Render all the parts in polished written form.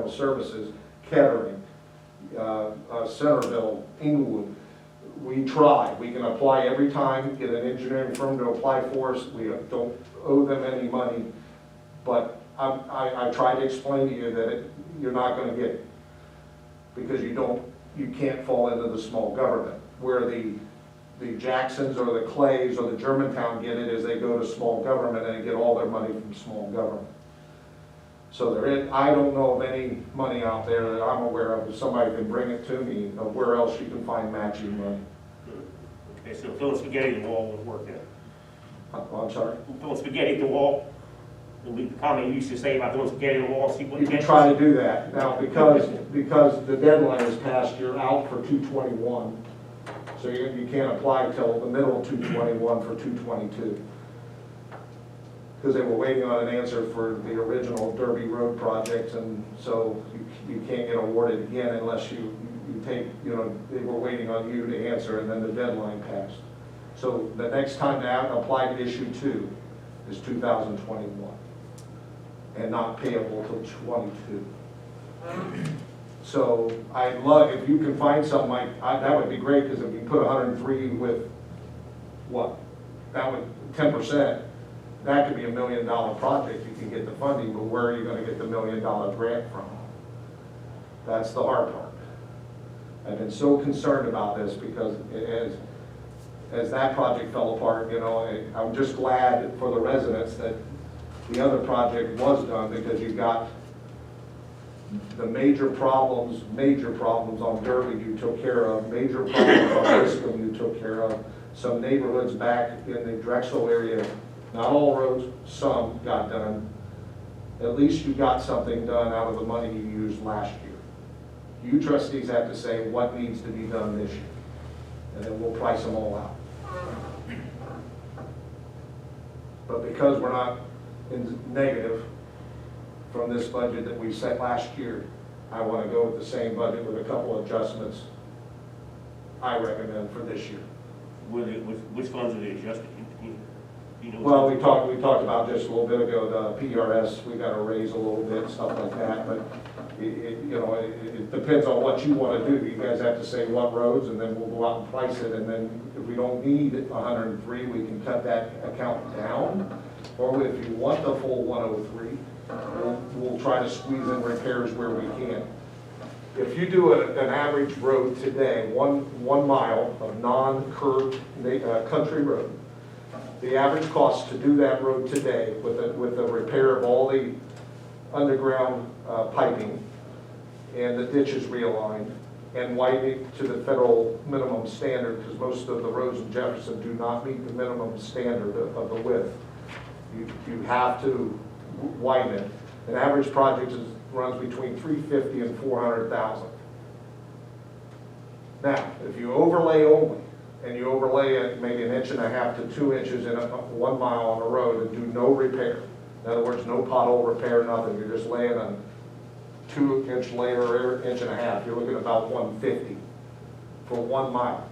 environmental services, Kettering, Centerville, Inglewood. We try. We can apply every time, get an engineering firm to apply for us. We don't owe them any money, but I try to explain to you that you're not going to get it because you can't fall into the small government. Where the Jacksons or the Clays or the Germantown get it is they go to small government and they get all their money from small government. So I don't know of any money out there that I'm aware of. If somebody can bring it to me, of where else you can find matching money. Okay, so throwing spaghetti at the wall won't work then. I'm sorry? Throwing spaghetti at the wall, the comment you used to say about throwing spaghetti at the wall, see what You can try to do that. Now, because the deadline is passed, you're out for 221. So you can't apply till the middle of 221 for 222. Because they were waiting on an answer for the original Derby Road project, and so you can't get awarded again unless you take, they were waiting on you to answer, and then the deadline passed. So the next time to apply to issue 2 is 2021, and not payable till 22. So I'd love, if you can find something like, that would be great, because if you put 103 with, what? That would, 10%, that could be $1 million project, you can get the funding, but where are you gonna get the $1 million grant from? That's the hard part. I've been so concerned about this because as that project fell apart, I'm just glad for the residents that the other project was done, because you got the major problems on Derby you took care of, major problems on Wiscombe you took care of, some neighborhoods back in the Drexel area, not all roads, some got done. At least you got something done out of the money you used last year. You trustees have to say what needs to be done this year, and then we'll price them all out. But because we're not in negative from this budget that we set last year, I want to go with the same budget with a couple of adjustments I recommend for this year. Which funds are they adjusting? Well, we talked about just a little bit ago, the PRS, we got to raise a little bit, stuff like that, but it depends on what you want to do. You guys have to say what roads, and then we'll go out and price it, and then if we don't need 103, we can cut that account down, or if you want the full 103, we'll try to squeeze in repairs where we can. If you do an average road today, one mile of non-curved country road, the average cost to do that road today with the repair of all the underground piping and the ditches realigned and widening to the federal minimum standard, because most of the roads in Jefferson do not meet the minimum standard of the width. You have to widen it. An average project runs between $350,000 and $400,000. Now, if you overlay only, and you overlay it maybe 1.5 to 2 inches in 1 mile on a road and do no repair. In other words, no pothole repair, nothing. You're just laying a 2-inch layer or 1.5 inches. You're looking at about $150 for 1 mile.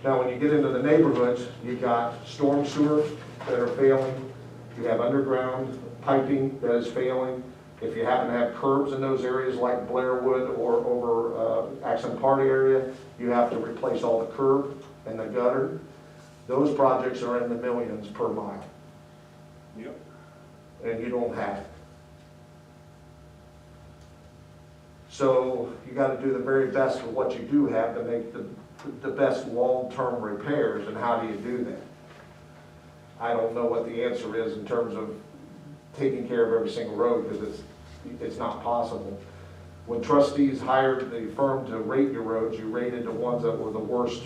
Now, when you get into the neighborhoods, you got storm sewer that are failing. You have underground piping that is failing. If you happen to have curbs in those areas like Blairwood or over Accent Park area, you have to replace all the curb and the gutter. Those projects are in the millions per mile. Yep. And you don't have it. So you got to do the very best with what you do have to make the best long-term repairs. And how do you do that? I don't know what the answer is in terms of taking care of every single road, because it's not possible. When trustees hired the firm to rate your roads, you rated the ones that were the worst,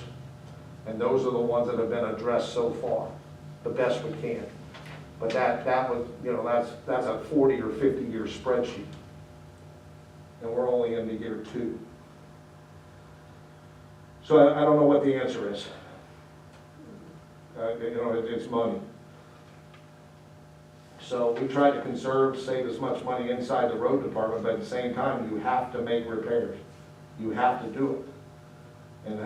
and those are the ones that have been addressed so far, the best we can. But that was, that's a 40 or 50 year spreadsheet, and we're only into year 2. So I don't know what the answer is. It's money. So we try to conserve, save as much money inside the road department, but at the same time, you have to make repairs. You have to do it. And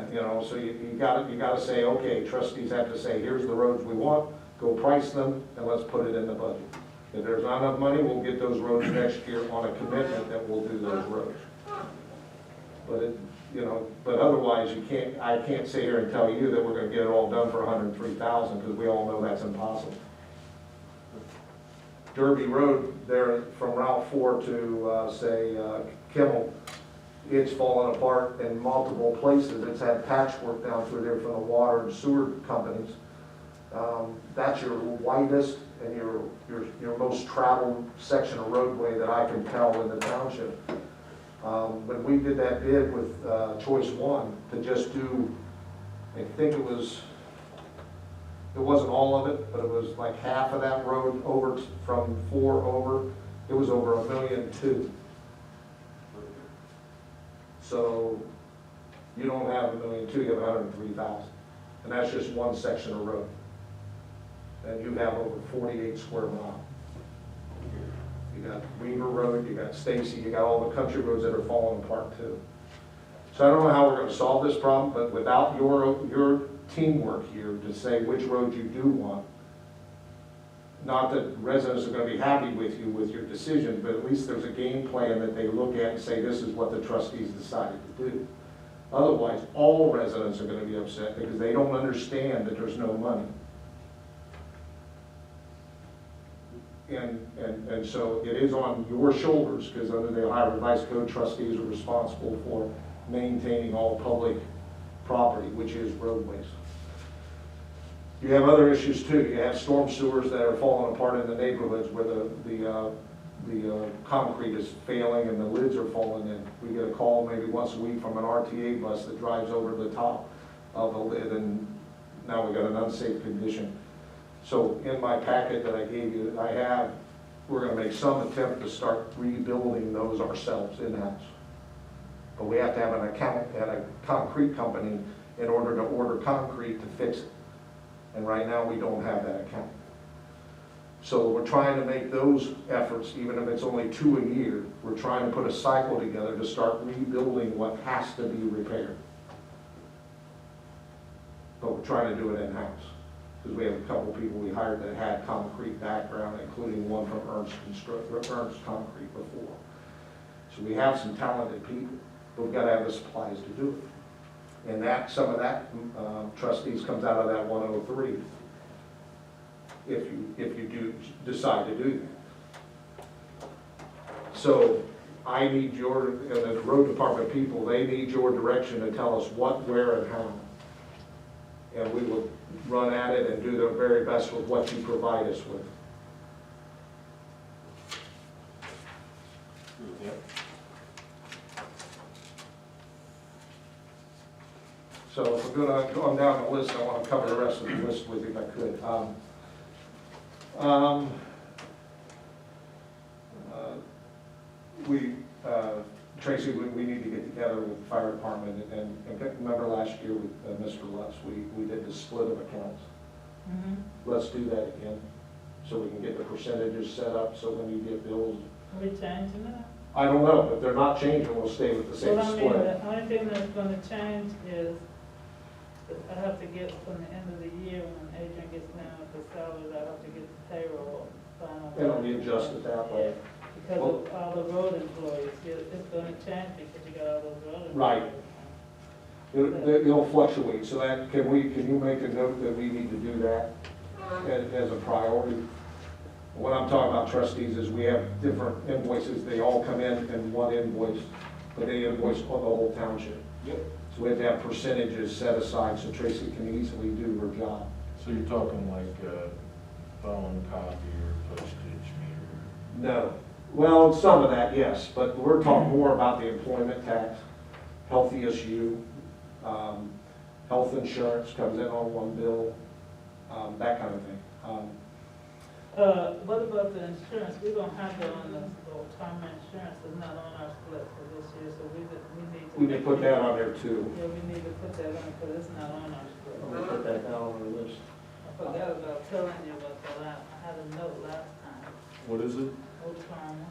so you got to say, okay, trustees have to say, here's the roads we want, go price them, and let's put it in the budget. If there's not enough money, we'll get those roads next year on a commitment that we'll do those roads. But it, you know, but otherwise I can't sit here and tell you that we're gonna get it all done for $103,000, because we all know that's impossible. Derby Road there from Route 4 to, Kimmel, it's fallen apart in multiple places. It's had patchwork down through there from the water and sewer companies. That's your widest and your most traveled section of roadway that I can tell in the township. When we did that bid with Choice One to just do, I think it wasn't all of it, but it was like half of that road over from 4 over. It was over $1.2 million. So you don't have $1.2 million, you have 103,000, and that's just one section of road. And you have over 48 square miles. You got Weaver Road, you got Stacy, you got all the country roads that are falling apart too. So I don't know how we're going to solve this problem, but without your teamwork here to say which roads you do want, not that residents are going to be happy with you with your decision, but at least there's a game plan that they look at and say this is what the trustees decided to do. Otherwise, all residents are going to be upset because they don't understand that there's no money. And so it is on your shoulders, because under the Ohio Revised Code, trustees are responsible for maintaining all public property, which is roadways. You have other issues too. You have storm sewers that are falling apart in the neighborhoods where the concrete is failing and the lids are falling in. We get a call maybe once a week from an RTA bus that drives over the top of the lid, and now we got an unsafe condition. So in my packet that I gave you, we're going to make some attempt to start rebuilding those ourselves in-house. But we have to have an account at a concrete company in order to order concrete to fix it. And right now we don't have that account. So we're trying to make those efforts, even if it's only 2 a year, we're trying to put a cycle together to start rebuilding what has to be repaired. But we're trying to do it in-house, because we have a couple of people we hired that had concrete background, including one from Ernst Concrete before. So we have some talented people, but we've got to have the supplies to do it. And that, some of that, trustees, comes out of that 103, if you do decide to do that. So I need the road department people, they need your direction to tell us what, where, and how. And we will run at it and do the very best with what you provide us with. So if we're going to go on down the list, I want to cover the rest of the list with you if I could. Tracy, we need to get together with the fire department, and remember last year with Mr. Lutz, we did the split of accounts. Mm-hmm. Let's do that again, so we can get the percentages set up, so when you get bills. Are we changing that? I don't know, if they're not changing, we'll stay with the same Well, I mean, split. the only thing that's gonna change is that I have to get from the end of the year when Adrian gets down with the salaries, I have to get the payroll final. It'll be adjusted that way. Because of all the road employees, it's gonna change because you got all those road employees. Right. It'll fluctuate, so that, can you make a note that we need to do that as a priority? What I'm talking about, trustees, is we have different invoices, they all come in one invoice, but they invoice for the whole township. Yep. So we have to have percentages set aside so Tracy can easily do her job. So you're talking like phone, copier, postage meter? No. Well, some of that, yes, but we're talking more about the employment tax, health ESU, health insurance comes in on one bill, that kind of thing. What about the insurance? We don't have that on the retirement insurance, it's not on our split for this year, so we need to. We can put that on there too. Yeah, we need to put that on, because it's not on our split. I'm gonna put that down on the list. I forgot about telling you about that, I had a note last time. What is it? Old trauma,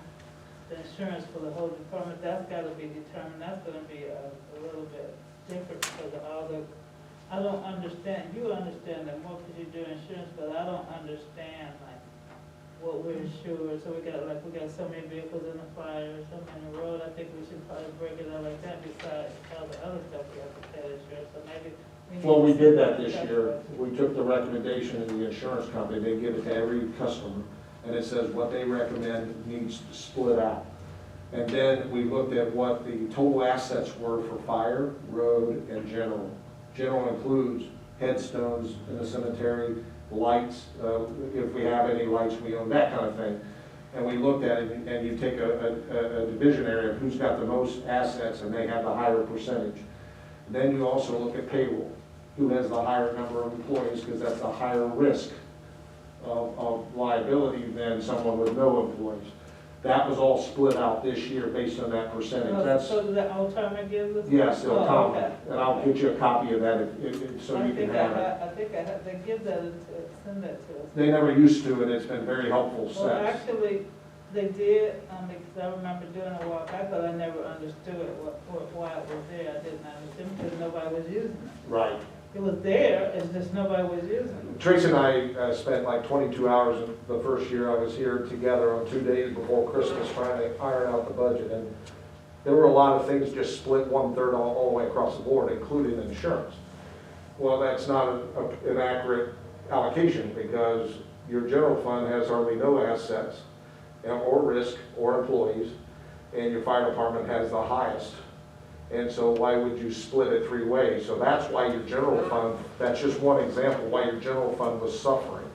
the insurance for the whole department, that's gotta be determined, that's gonna be a little bit different because of all the, I don't understand, you understand that more because you do insurance, but I don't understand like what we're insured, so we got so many vehicles in the fire, so many road, I think we should probably break it out like that besides all the other stuff we have to pay insurance, so maybe. need Well, we to did sit that down and this talk year. about it. We took the recommendation of the insurance company, they give it to every customer, and it says what they recommend needs to split out. And then we looked at what the total assets were for fire, road, and general. General includes headstones in the cemetery, lights, if we have any lights we own, that kind of thing. And we looked at it, and you take a division area of who's got the most assets, and they have the higher percentage. Then you also look at payroll, who has the higher number of employees, because that's a higher risk of liability than someone with no employees. That was all split out this year based on that percentage. That's, So the Alzheimer gives us? yes, it'll Oh, come, okay. and I'll get you a copy of that so you can have it. I think I have, they give that, send that to us. They never used to, and it's been very helpful Well, since. actually, they did, because I remember doing a while back, but I never understood why it was there. I didn't understand because nobody was using it. Right. It was there, it's just nobody was using it. Tracy and I spent like 22 hours the first year I was here together on 2 days before Christmas trying to iron out the budget. And there were a lot of things just split 1/3 all the way across the board, including insurance. Well, that's not an accurate allocation because your general fund has hardly no assets or risk or employees, and your fire department has the highest. And so why would you split it 3 ways? So that's why your general fund, that's just one example why your general fund was suffering.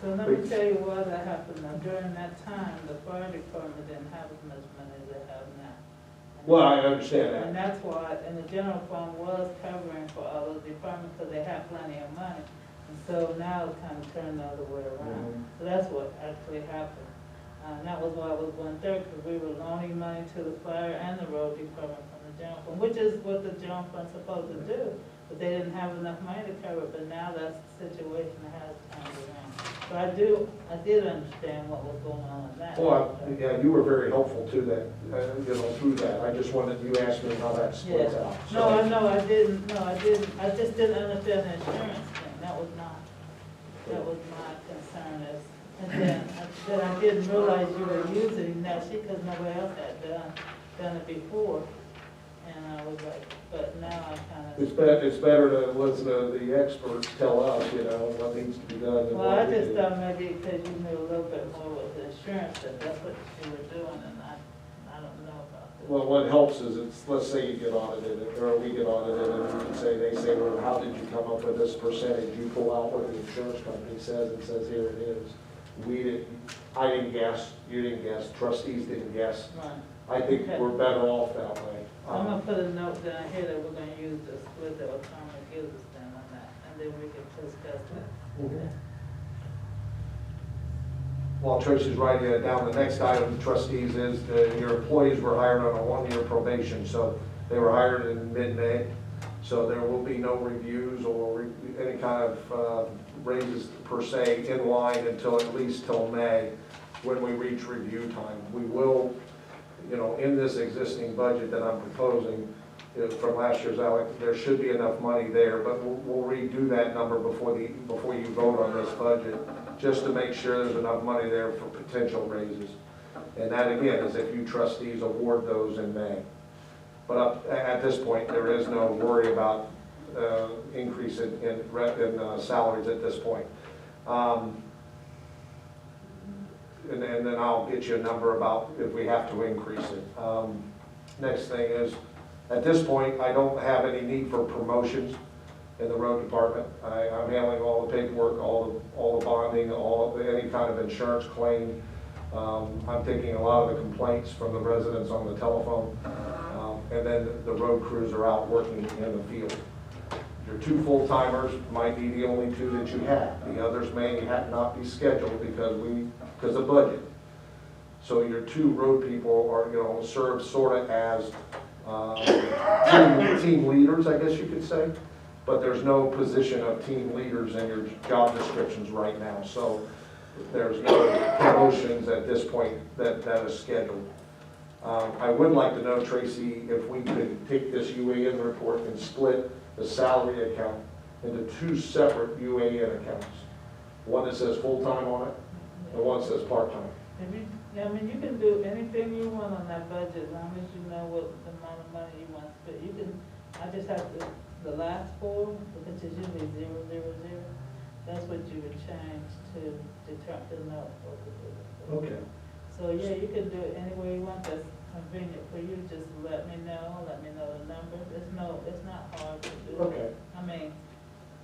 So let me tell you why that happened. Now, during that time, the fire department didn't have as much money as they have now. Well, I understand And that. that's why, and the general fund was covering for all those departments because they had plenty of money. And so now it's kind of turned the other way around. So that's what actually happened. And that was why it was 1/3, because we were loaning money to the fire and the road department from the general fund, which is what the general fund's supposed to do. But they didn't have enough money to cover it, but now that's the situation that has turned around. So I did understand what was going on in that. Well, yeah, you were very helpful to that, through that. I just wanted, you asked me how that splits Yeah. out. No, I know, I didn't, I just didn't understand the insurance thing, that was my concern is, and then I didn't realize you were using that sheet because nobody else had done it before. And I was like, but now I kind It's better to listen to the experts tell us, what needs to be done of, than well, what I we just do. thought maybe because you knew a little bit more with the insurance, that that's what you were doing, and I don't know about this. Well, what helps is let's say you get audited, or we get audited, and you can say, they say, well, how did you come up with this percentage? You pull out what the insurance company says, and says, here it is. I didn't guess, you didn't guess, trustees didn't guess. Right. I think Okay. we're better off that way. I'm gonna put a note down here that we're gonna use the split that Alzheimer gives us then on that, and then we can discuss that. Mhm. While Tracy's writing it down, the next item, trustees, is your employees were hired on a 1-year probation, so they were hired in mid-May. So there will be no reviews or any kind of raises per se in line until at least till May, when we reach review time. We will, in this existing budget that I'm proposing, from last year's there should be enough money there, but we'll redo that number before you vote on this budget, just to make sure there's enough money there for potential raises. And that again is if you trustees award those in May. But at this point, there is no worry about increase in salaries at this point. And then I'll get you a number about if we have to increase it. Next thing is, at this point, I don't have any need for promotions in the road department. I'm handling all the paperwork, all the bonding, any kind of insurance claim. I'm taking a lot of the complaints from the residents on the telephone. And then the road crews are out working in the field. Your 2 full-timers might be the only 2 that you have. The others may not be scheduled because of budget. So your 2 road people are, serve sort of as team leaders, I guess you could say. But there's no position of team leaders in your job descriptions right now. So there's no promotions at this point that is scheduled. I would like to know, Tracy, if we could take this UAN report and split the salary account into 2 separate UAN accounts. One that says full-time on it, The one says part-time. If you, I mean, you can do anything you want on that budget, as long as you know what the amount of money you want to spend. You can, I just have to, the last four, which is usually 000, that's what you would change to determine the note. Okay. So, yeah, you can do it any way you want, that's convenient for you, just let me know the number. It's not hard to do. Okay. I mean,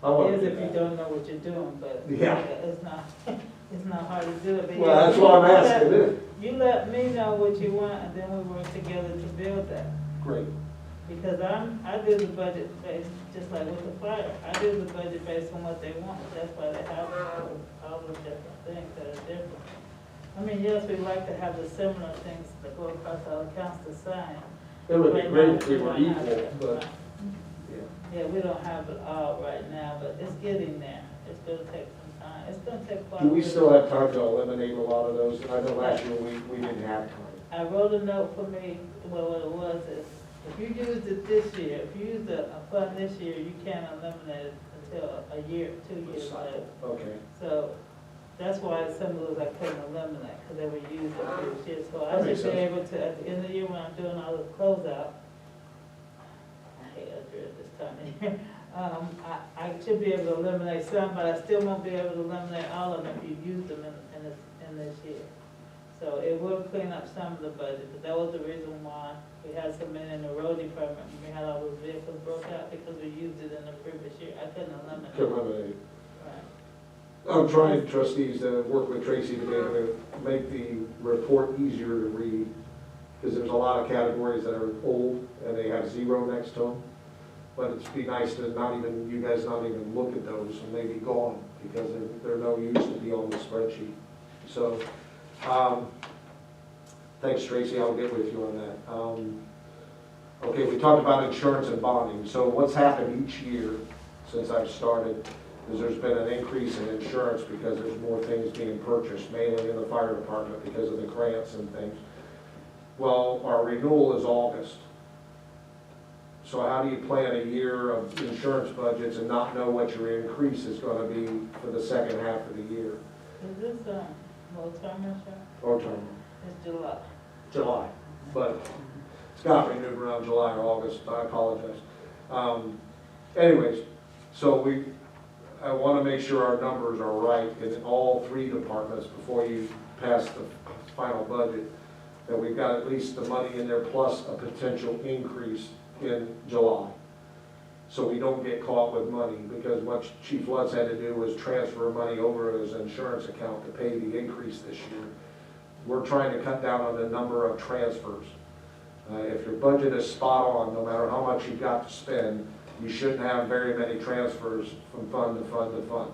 I want it is to do if you that. don't know what you're doing, but Yeah. it's not, it's not hard to do it. But Well, yeah, that's you what I'm let- asking, isn't it? You let me know what you want, and then we work together to build that. Great. Because I do the budget based, just like with the fire, I do the budget based on what they want. That's why they have all the different things that are different. I mean, yes, we like to have the similar things that go across all accounts the same. It would be Right great now, if we were don't have equal, it. but, yeah. Yeah, we don't have it all right now, but it's getting there. It's gonna take some time. It's gonna take quite a Do we bit. still have time to eliminate a lot of those? I know last year we didn't have time. I wrote a note for me, well, what it was is, if you used it this year, if you used a fund this year, you can't eliminate it until a year, 2 years later. Okay. So that's why some of those I couldn't eliminate, because they were used in previous years. So I That makes should be sense. able to, at the end of the year when I'm doing all the closeout, I hate to do it this time of year, I should be able to eliminate some, but I still won't be able to eliminate all of them if you use them in this year. So it will clean up some of the budget, but that was the reason why we had so many in the road department, when we had all those vehicles broke out, because we used it in the previous year. I couldn't eliminate To it. eliminate. Right. I'm trying, trustees, to work with Tracy to be able to make the report easier to read, because there's a lot of categories that are old and they have 0 next to them. But it'd be nice to not even, you guys not even look at those and they be gone, because they're no use to be on the spreadsheet. So, thanks, Tracy, I'll get with you on that. Okay, we talked about insurance and bonding. So what's happened each year since I've started is there's been an increase in insurance because there's more things being purchased, mainly in the fire department because of the grants and things. Well, our renewal is August. So how do you plan a year of insurance budgets and not know what your increase is gonna be for the second half of the year? Is this, low-term insurance? Or term? It's July. July, but it's got renewed around July or August, I apologize. Anyways, so I want to make sure our numbers are right in all 3 departments before you pass the final budget, that we've got at least the money in there plus a potential increase in July. So we don't get caught with money, because what Chief Lutz had to do was transfer money over to his insurance account to pay the increase this year. We're trying to cut down on the number of transfers. If your budget is spot on, no matter how much you've got to spend, you shouldn't have very many transfers from fund to fund to fund.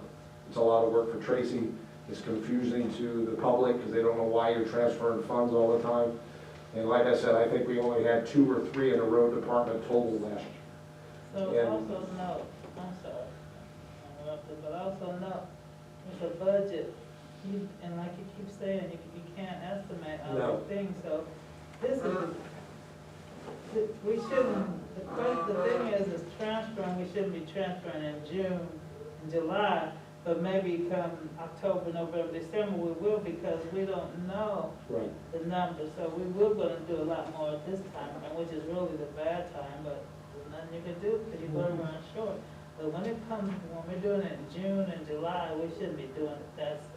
It's a lot of work for Tracy. It's confusing to the public because they don't know why you're transferring funds all the time. And like I said, I think we only had 2 or 3 in the road department total last year. So Yeah. also note, I'm sorry, I interrupted, but also note, with the budget, and like you keep saying, you can't estimate all No. the things, so this is, we shouldn't, the thing is transferring, we shouldn't be transferring in June and July, but maybe come October, November, December, we will, because we don't know Right. the numbers, so we will gonna do a lot more at this time, and which is really the bad time, but there's nothing you can do, because you're gonna run short. But when it comes, when we're doing it in June and July, we shouldn't be doing that stuff.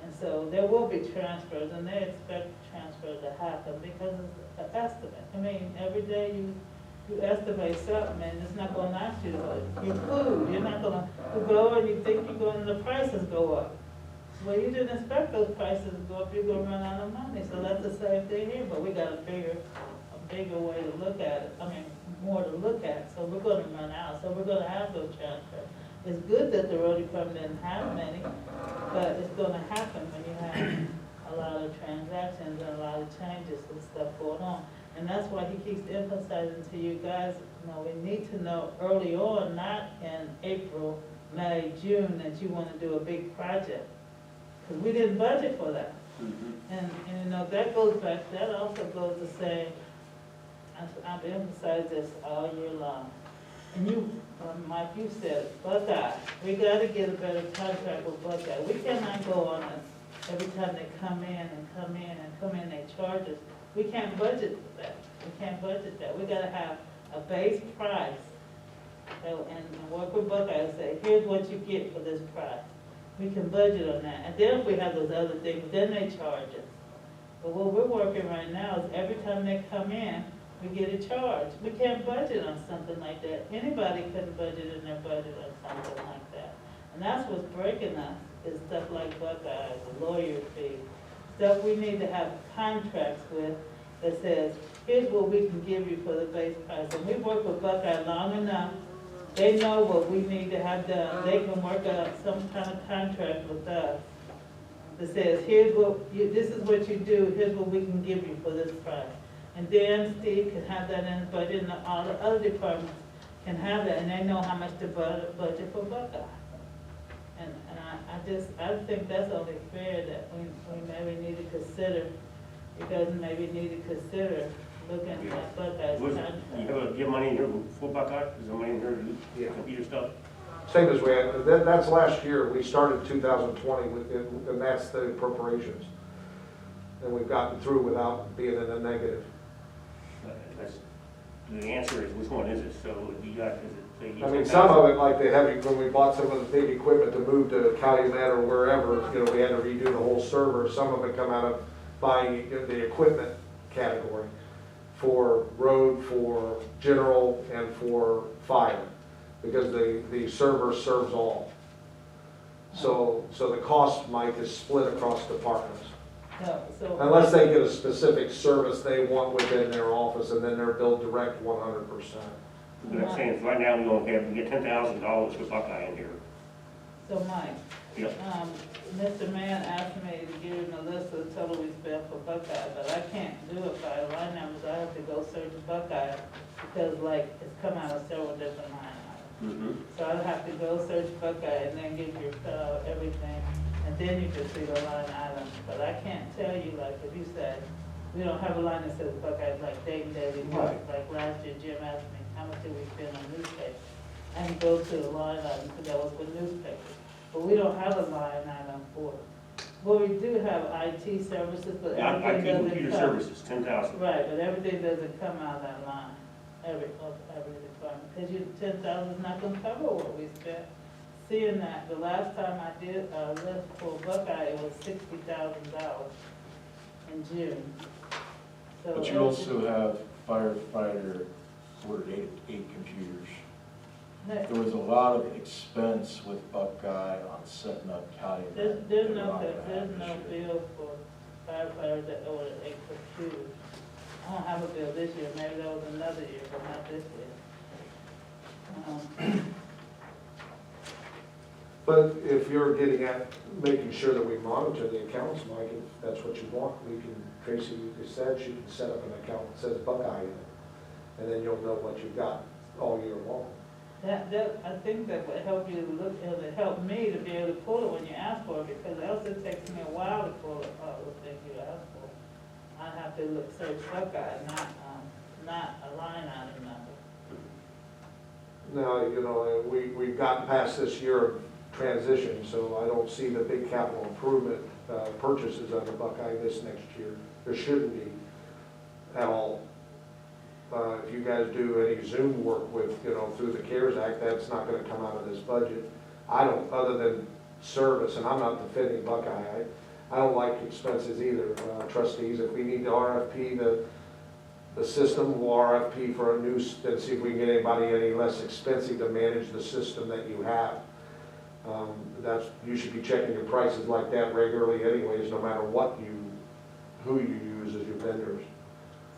And so there will be transfers, and they expect transfers to happen, because it's an estimate. I mean, every day you estimate something, and it's not gonna last you, your food, you're not gonna, you go and you think you're going, the prices go up. Well, you didn't expect those prices to go up, you're gonna run out of money, so that's the same thing here, but we got a bigger way to look at it, I mean, more to look at, so we're gonna run out, so we're gonna have those transfers. It's good that the road department didn't have many, but it's gonna happen when you have a lot of transactions and a lot of changes and stuff going on. And that's why he keeps emphasizing to you guys, we need to know early on, not in April, May, June, that you wanna do a big project. Because we didn't budget for that. And that goes back, that also goes to say, I've emphasized this all year long. And you, Mike, you said, Buckeye, we gotta get a better contract with Buckeye. We cannot go on every time they come in, they charge us. We can't budget that. We can't budget that. We gotta have a base price. So, and work with Buckeye and say, here's what you get for this price. We can budget on that. And then if we have those other things, then they charge us. But what we're working right now is every time they come in, we get a charge. We can't budget on something like that. Anybody couldn't budget in their budget on something like that. And that's what's breaking us, is stuff like Buckeye, the lawyer fee, stuff we need to have contracts with that says, here's what we can give you for the base price. And we work with Buckeye long enough, they know what we need to have done. They can work out some kind of contract with us that says, here's what, this is what you do, here's what we can give you for this price. And then Steve can have that in the budget, and all the other departments can have that, and they know how much to budget for Buckeye. And I think that's only fair that we maybe need to consider, you guys maybe need to consider looking at Buckeye's contract. You have money in here for Buckeye? Is there money in here to do Yeah. computer stuff? Same as we had, that's last year, we started 2020 with it, and that's the appropriations. And we've gotten through without being in a negative. That's, the answer is, which one is it? So you got, is it? I mean, some of it, like the heavy, when we bought some of the big equipment to move to Calumet or wherever, you know, we had to redo the whole server. Some of it come out of buying the equipment category for road, for general, and for fire, because the server serves all. So the cost, Mike, is split across departments. So Unless they get a specific service they want within their office, and then they're billed direct 100%. What I'm saying is, right now, we get $10,000 for Buckeye in here. So Mike, Yep. Mr. Mann asked me to give him a list of the total we spent for Buckeye, but I can't do it by line numbers. I have to go search Buckeye, because like, it's come out of several different line items. So I'll have to go search Buckeye and then give you everything, and then you can see the line items. But I can't tell you, like, if you said, we don't have a line that says Buckeye, like Dayton Daily News. Right. Like last year, Jim asked me, how much did we spend on newspapers? And go to the line item, because that was for newspapers. But we don't have a line item for it. Well, we do have IT services, but Yeah, IT everything computer doesn't come. services, 10,000. Right, but everything doesn't come out of that line, every department, because 10,000 is not gonna cover what we spent. Seeing that, the last time I did a list for Buckeye, it was $60,000 in June. So But you also have firefighter ordered eight computers. Next, There was a lot of expense with Buckeye on setting up Calumet. there's They're no not gonna have this year. bill for firefighters that ordered 8 computers. I don't have a bill this year, maybe that was another year, but not this year. But if you're getting at making sure that we monitor the accounts, Mike, if that's what you want, we can, Tracy said she can set up an account that says Buckeye in it, and then you'll know what you've got all year long. I think that would help you look, it would help me to be able to pull it when you ask for it, because else it takes me a while to pull it, the thing you ask for. I'd have to look, search Buckeye, not a line item number. Now, you know, we've gotten past this year of transition, so I don't see the big capital improvement purchases under Buckeye this next year. There shouldn't be at all. If you guys do any Zoom work with, you know, through the CARES Act, that's not gonna come out of this budget. I don't, other than service, and I'm not defending Buckeye, I don't like expenses either. Trustees, if we need to RFP the system, we'll RFP for a new, and see if we can get anybody any less expensive to manage the system that you have. You should be checking your prices like that regularly anyways, no matter who you use as your vendors.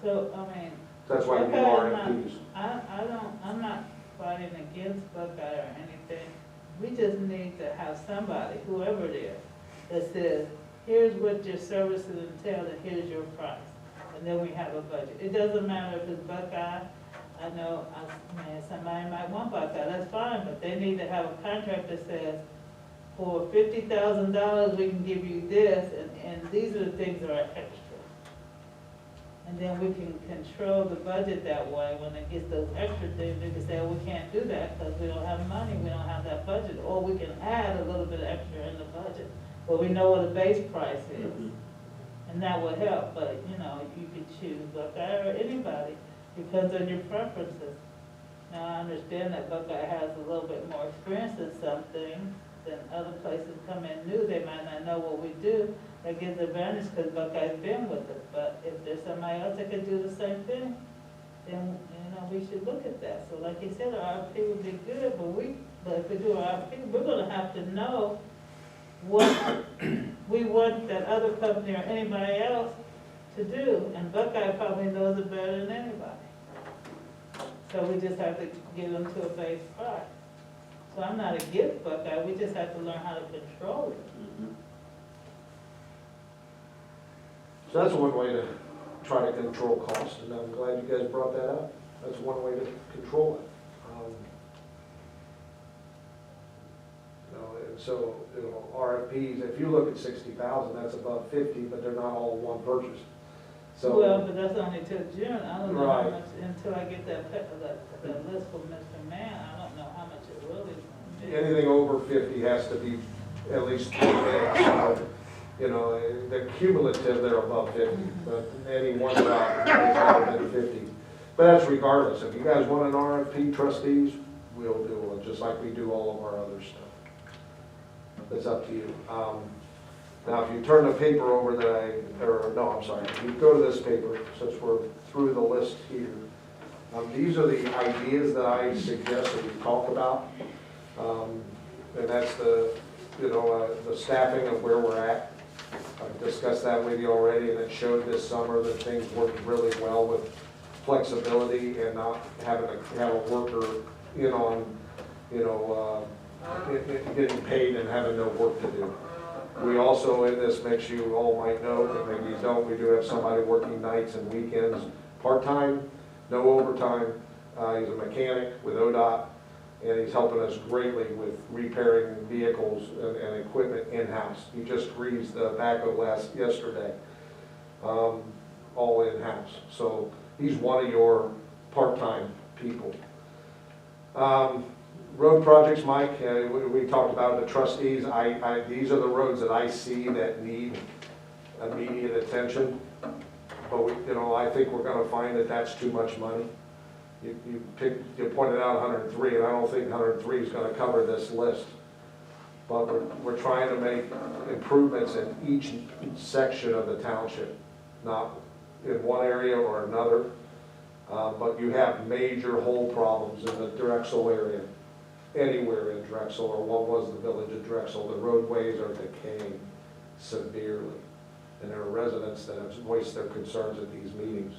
So, I mean, That's why you do Buckeye RFPs. is I'm not fighting against Buckeye or anything. We just need to have somebody, whoever it is, that says, here's what your services entail and here's your price. And then we have a budget. It doesn't matter if it's Buckeye. I know, somebody might want Buckeye, that's fine, but they need to have a contract that says, for $50,000, we can give you this, and these are the things that are extra. And then we can control the budget that way. When it gets those extra things, we can say, oh, we can't do that because we don't have money, we don't have that budget. Or we can add a little bit extra in the budget well, we know what the base price is. Mhm. And that would help, but, you know, you could choose Buckeye or anybody, depends on your preferences. Now, I understand that Buckeye has a little bit more experience in some things than other places come in new, they might not know what we do. That gives advantage because Buckeye's been with us, but if there's somebody else that could do the same thing, then, you know, we should look at that. So like you said, our RFP would be good, but if we do our RFP, we're gonna have to know what we want that other company or anybody else to do, and Buckeye probably knows it better than anybody. So we just have to get them to a base price. So I'm not against Buckeye, we just have to learn how to control it. Mhm. So that's one way to try to control costs, and I'm glad you guys brought that up. That's one way to control it. You know, and so, you know, RFPs, if you look at 60,000, that's above 50, but they're not all one purchase. So. Well, but that's only till June, I don't know how Right. much, until I get that list from Mr. Mann, I don't know how much it really is gonna be. Anything over 50 has to be at least 3 bids. So, you know, the cumulative, they're above 50, but any one job is higher than 50. But that's regardless. If you guys want an RFP, trustees, we'll do it, just like we do all of our other stuff. It's up to you. Now, if you turn the paper over I'm sorry, if you go to this paper, since we're through the list here, these are the ideas that I suggest that we talk about. And that's the staffing of where we're at. I've discussed that with you already, and it showed this summer that things worked really well with flexibility and not having to have a worker in on, getting paid and having no work to do. We also, in this mix, you all might know, but maybe you don't, we do have somebody working nights and weekends, part-time, no overtime. He's a mechanic with ODOT, and he's helping us greatly with repairing vehicles and equipment in-house. He just greased the backhoe yesterday, all in-house. So he's one of your part-time people. Road projects, Mike, we talked about the trustees. These are the roads that I see that need immediate attention. But I think we're gonna find that that's too much money. You pointed out 103, and I don't think 103 is gonna cover this list. But we're trying to make improvements in each section of the township, not in one area or another. But you have major hole problems in the Drexel area. Anywhere in Drexel, or what was the village of Drexel, the roadways are decaying severely. And there are residents that have voiced their concerns at these meetings.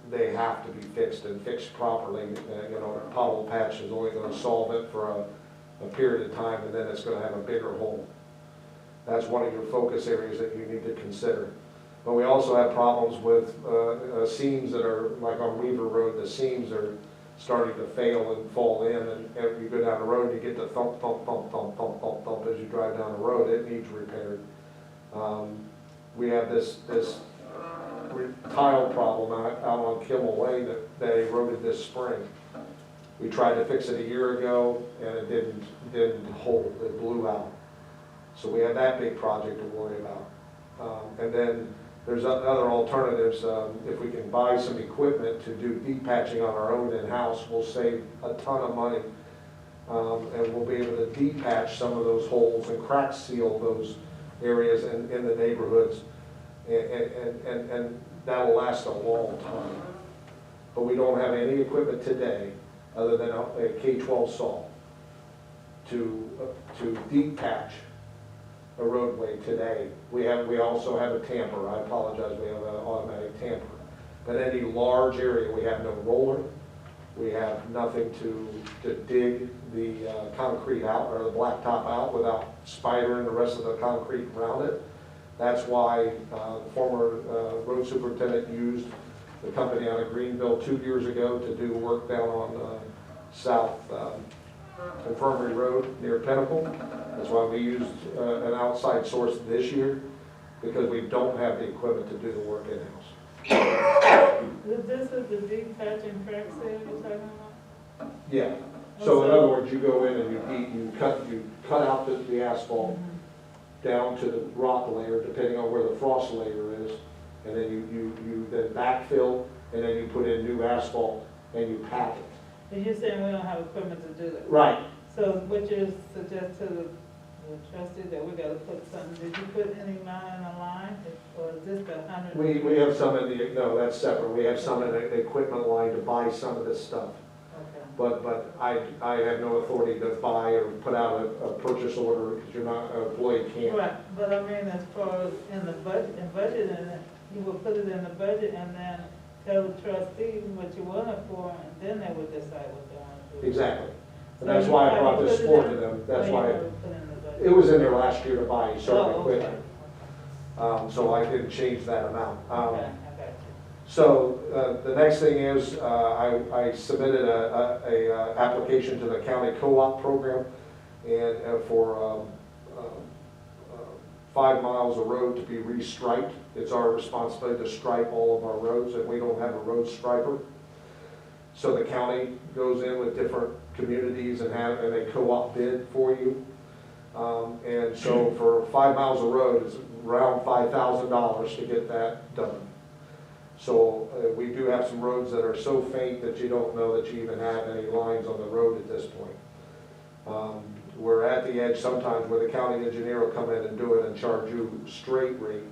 They have to be fixed and fixed properly. A pothole patch is only going to solve it for a period of time, and then it's going to have a bigger hole. That's one of your focus areas that you need to consider. But we also have problems with seams that are, like on Weaver Road, the seams are starting to fail and fall in, and you go down the road, you get the thump, thump, thump, thump, thump, thump, thump as you drive down the road. It needs repaired. We have this tile problem out on Kimmel Lane that eroded this spring. We tried to fix it a year ago, and it didn't hold. It blew out. So we have that big project to worry about. And then there's other alternatives. If we can buy some equipment to do deep patching on our own in-house, we'll save a ton of money. And we'll be able to deep patch some of those holes and crack seal those areas in the neighborhoods. And that'll last a long time. But we don't have any equipment today other than a K-12 saw to deep patch a roadway today. We also have a tamper. I apologize, we have an automatic tamper. But any large area, we have no roller. We have nothing to dig the concrete out or the blacktop out without spidering the rest of the concrete around it. That's why the former road superintendent used the company out of Greenville 2 years ago to do work down on South Infirmary Road near Pinnacle. That's why we used an outside source this year, because we don't have the equipment to do the work in-house. This is the deep patch and crack seal you're talking about? Yeah. So in other words, you go in and you cut out the asphalt, down to the rock layer, depending on where the frost layer is. And then you then backfill, and then you put in new asphalt, and you pack it. But you're saying we don't have equipment to do that? Right. So what you suggest to the trustee that we gotta put something, did you put any money in the line? Or is this the hundred? We have some in the, no, that's separate. We have some in the equipment line to buy some of this stuff. Okay. But I have no authority to buy or put out a purchase order, because you're not, an employee can't. Right, but I mean, as far as in the budget, you will put it in the budget and then tell the trustee what you want it for, and then they would decide what they want to do. Exactly. And So that's you why I haven't brought this put it forward in? to them. Or That's you why, never put it in the budget? it was in there last year to buy certain Oh, okay. equipment. So I didn't change that amount. Okay, I got you. So the next thing is, I submitted a application to the county co-op program, and for 5 miles of road to be restriped. It's our responsibility to stripe all of our roads, and we don't have a road striper. So the county goes in with different communities and they co-op bid for you. And so for 5 miles of road, it's around $5,000 to get that done. So we do have some roads that are so faint that you don't know that you even have any lines on the road at this point. We're at the edge sometimes where the county engineer will come in and do it and charge you straight rate,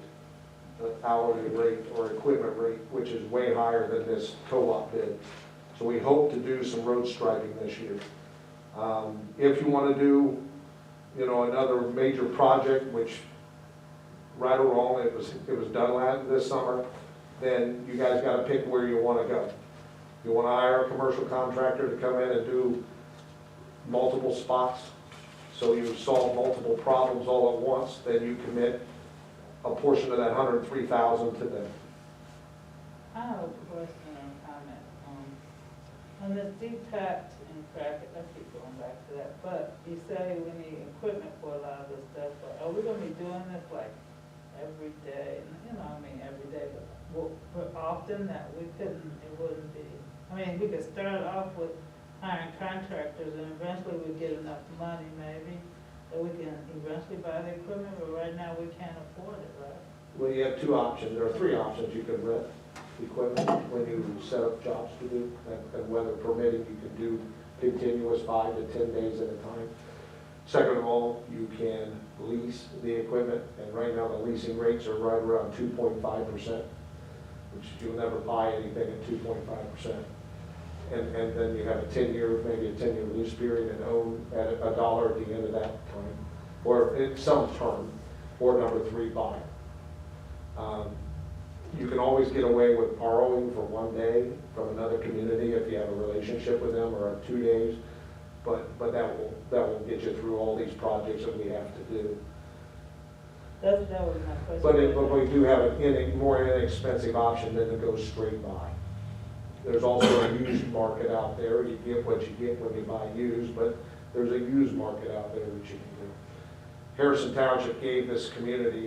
hourly rate or equipment rate, which is way higher than this co-op bid. So we hope to do some road striping this year. If you want to do, another major project, which right or wrong, it was done this summer, then you guys got to pick where you want to go. You want to hire a commercial contractor to come in and do multiple spots, so you solve multiple problems all at once, then you commit a portion of that $103,000 to them. I have a question or comment. On this deep patch and crack it, I keep going back to that, but you say we need equipment for a lot of this stuff, but are we gonna be doing this like every day? Every day, but often that we couldn't, it wouldn't be. I mean, we could start off with hiring contractors and eventually we'd get enough money maybe that we can eventually buy the equipment, but right now we can't afford it, right? Well, you have 2 options, there are 3 options. You can rent equipment when you set up jobs to do, and weather permitting, you can do continuous 5 to 10 days at a time. Second of all, you can lease the equipment, and right now the leasing rates are right around 2.5%, which you'll never buy anything at 2.5%. And then you have a 10-year, maybe a 10-year lease period, and own at $1 at the end of that time, or in some term, or number 3, buy. You can always get away with borrowing for 1 day from another community if you have a relationship with them, or 2 days, but that will get you through all these projects that we have to do. That was my question. But we do have a more inexpensive option than to go straight buy. There's also a used market out there. You get what you get when you buy used, but there's a used market out there that you can do. Harrison Township gave this community